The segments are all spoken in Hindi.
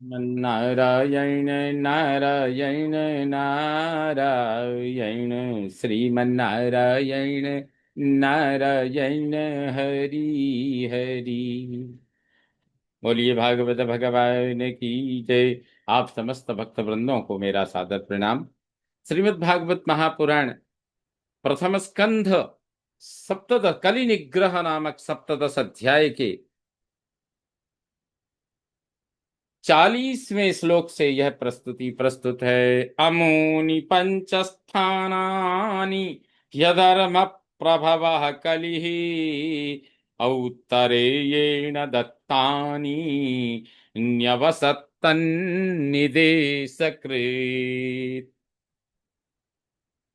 नारायण नारायण नारायण श्रीमन्नारायण नारायण हरि हरि। बोलिए भागवत भगवान की जय। आप समस्त भक्त वृंदों को मेरा सादर प्रणाम। श्रीमद् भागवत महापुराण प्रथम स्कंध सप्तदश कलि निग्रह नामक सप्तदश अध्याय के 40वें श्लोक से यह प्रस्तुति प्रस्तुत है। अमूनि पंचस्थानानि ह्यधर्म प्रभवः कलिः औत्तरेयेण दत्तानि न्यवसत्तन्निदेशकृत्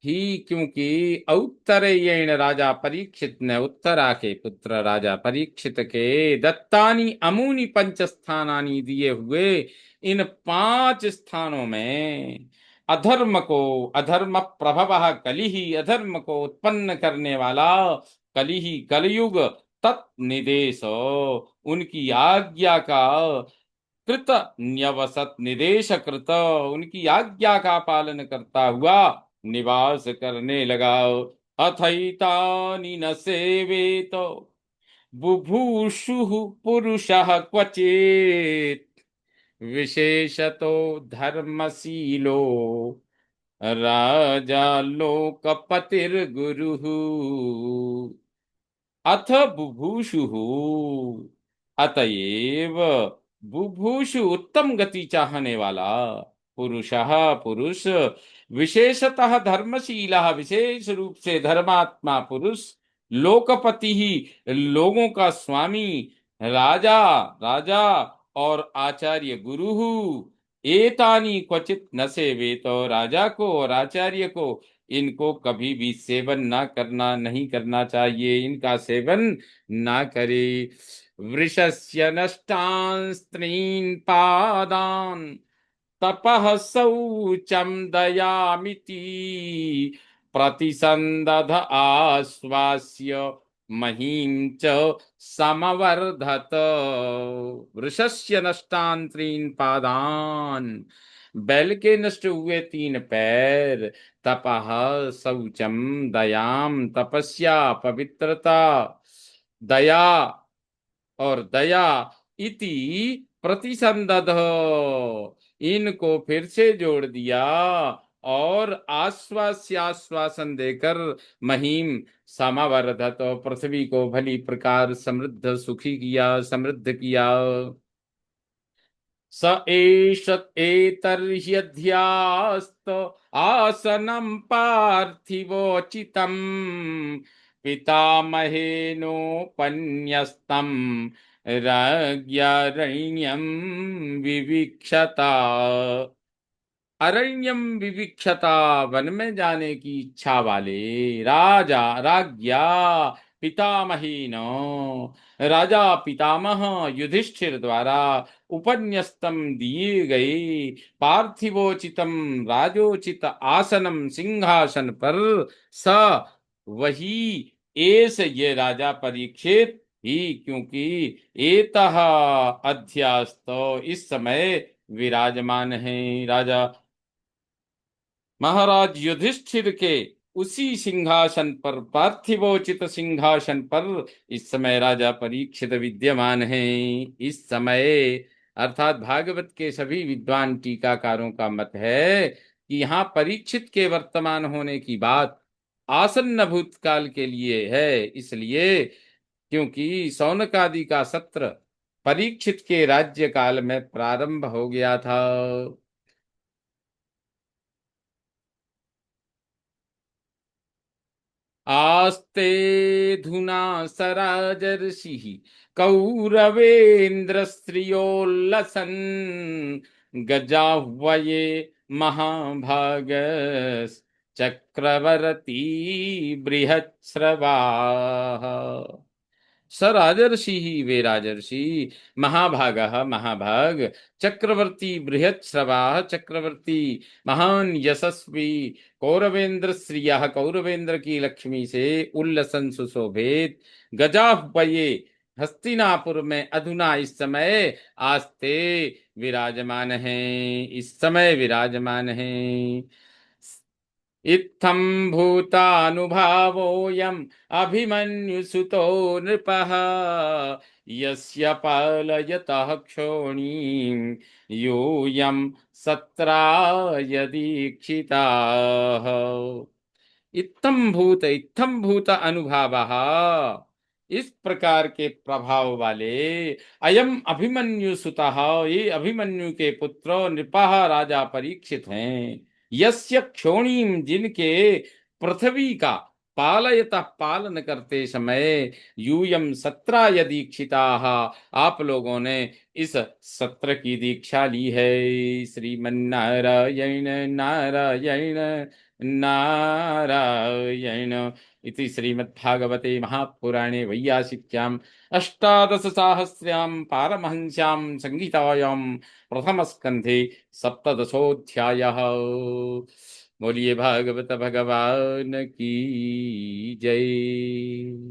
ही। क्योंकि औत्तरेयेण राजा परीक्षित ने उत्तरा के पुत्र राजा परीक्षित के दत्तानी अमूनि पंच स्थानानी दिए हुए इन 5 स्थानों में अधर्म प्रभव कलि ही, अधर्म को उत्पन्न करने वाला कलि ही कलयुग तत्निदेश उनकी आज्ञा का कृत न्यवसत निदेश कृत उनकी आज्ञा का पालन करता हुआ निवास करने लगा। अथैतानि न सेवेत बुभूषु पुरुषः क्वचित् विशेषतो धर्मशीलो राजा लोकपतिर्गुरुः। अथ बुभूषु अतएव बुभूषु उत्तम गति चाहने वाला पुरुषः पुरुष विशेषतः धर्मशील विशेष रूप से धर्मात्मा पुरुष लोकपति ही लोगों का स्वामी राजा राजा और आचार्य गुरु एतानी क्वचित न सेवे तो राजा को और आचार्य को इनको कभी भी सेवन ना करना नहीं करना चाहिए, इनका सेवन ना करे। वृषस्य नष्टान् स्त्रीन् पादान् तपः शौचं दयामिति प्रतिसंदध आश्वास्य महीं च समवर्धत। वृषस्य नष्टान् त्रीन् पादान्, बैल के नष्ट हुए 3 पैर, तपः शौचम दयाम तपस्या पवित्रता, दया और दया इति प्रतिसंदध इनको फिर से जोड़ दिया और आश्वासन देकर महिम समावर्धत पृथ्वी को भली प्रकार समृद्ध सुखी किया, समृद्ध किया। स एष एतर्ह्यध्यास्त आसनं पार्थिवोचितं पितामहेनोपन्यस्तं राज्ञारण्यं विविक्षता। अरण्यम विविक्षता वन में जाने की इच्छा वाले राजा राज्ञा पितामहीन राजा पितामह युधिष्ठिर द्वारा उपन्यस्तम दिए गए पार्थिवोचितम राजोचित आसनम सिंहासन पर स वही एस ये राजा परीक्षित ही। क्योंकि एतः अध्यास्त इस समय विराजमान है राजा महाराज युधिष्ठिर के उसी सिंहासन पर, पार्थिवोचित सिंहासन पर इस समय राजा परीक्षित विद्यमान हैं। इस समय अर्थात भागवत के सभी विद्वान टीकाकारों का मत है कि यहाँ परीक्षित के वर्तमान होने की बात आसन्न भूतकाल के लिए है, इसलिए क्योंकि शौनक आदि का सत्र परीक्षित के राज्य काल में प्रारंभ हो गया था। आस्ते धुना सराजर्षिः कौरवेन्द्रस्त्रियोल्लसन् गजाह्वये महाभागश्चक्रवर्ती बृहत्स्रवाः। स राजर्षि ही वे राजर्षि महाभाग महाभाग चक्रवर्ती बृहत्स्रवा चक्रवर्ती महान यशस्वी कौरवेंद्र श्रिय कौरवेंद्र की लक्ष्मी से उल्लसन सुशोभित गजाह्वये हस्तिनापुर में अधुना इस समय आस्ते विराजमान हैं, इस समय विराजमान हैं। इत्थं भूतानुभावोऽयम् अभिमन्युसुतो नृपः यस्य पालयतः क्षोणीं यूयं सत्राय दीक्षिताः। इत्थम भूत अनुभाव, इस प्रकार के प्रभाव वाले, अयम अभिमन्यु सुतः, ये अभिमन्यु के पुत्र नृपः राजा परीक्षित हैं। यस्य क्षोणीम, जिनके पृथ्वी का पालयतः पालन करते समय यूयम सत्राय दीक्षिताः, आप लोगों ने इस सत्र की दीक्षा ली है। श्रीमन्नारायण नारायण नारायण इति श्रीमद्भागवते महापुराणे वैयासिक्याम् अष्टादशसाहस्र्यां पारमहंस्यां संहितायां प्रथमस्कन्धे सप्तदशोऽध्यायः। बोलिए भागवत भगवान की जय।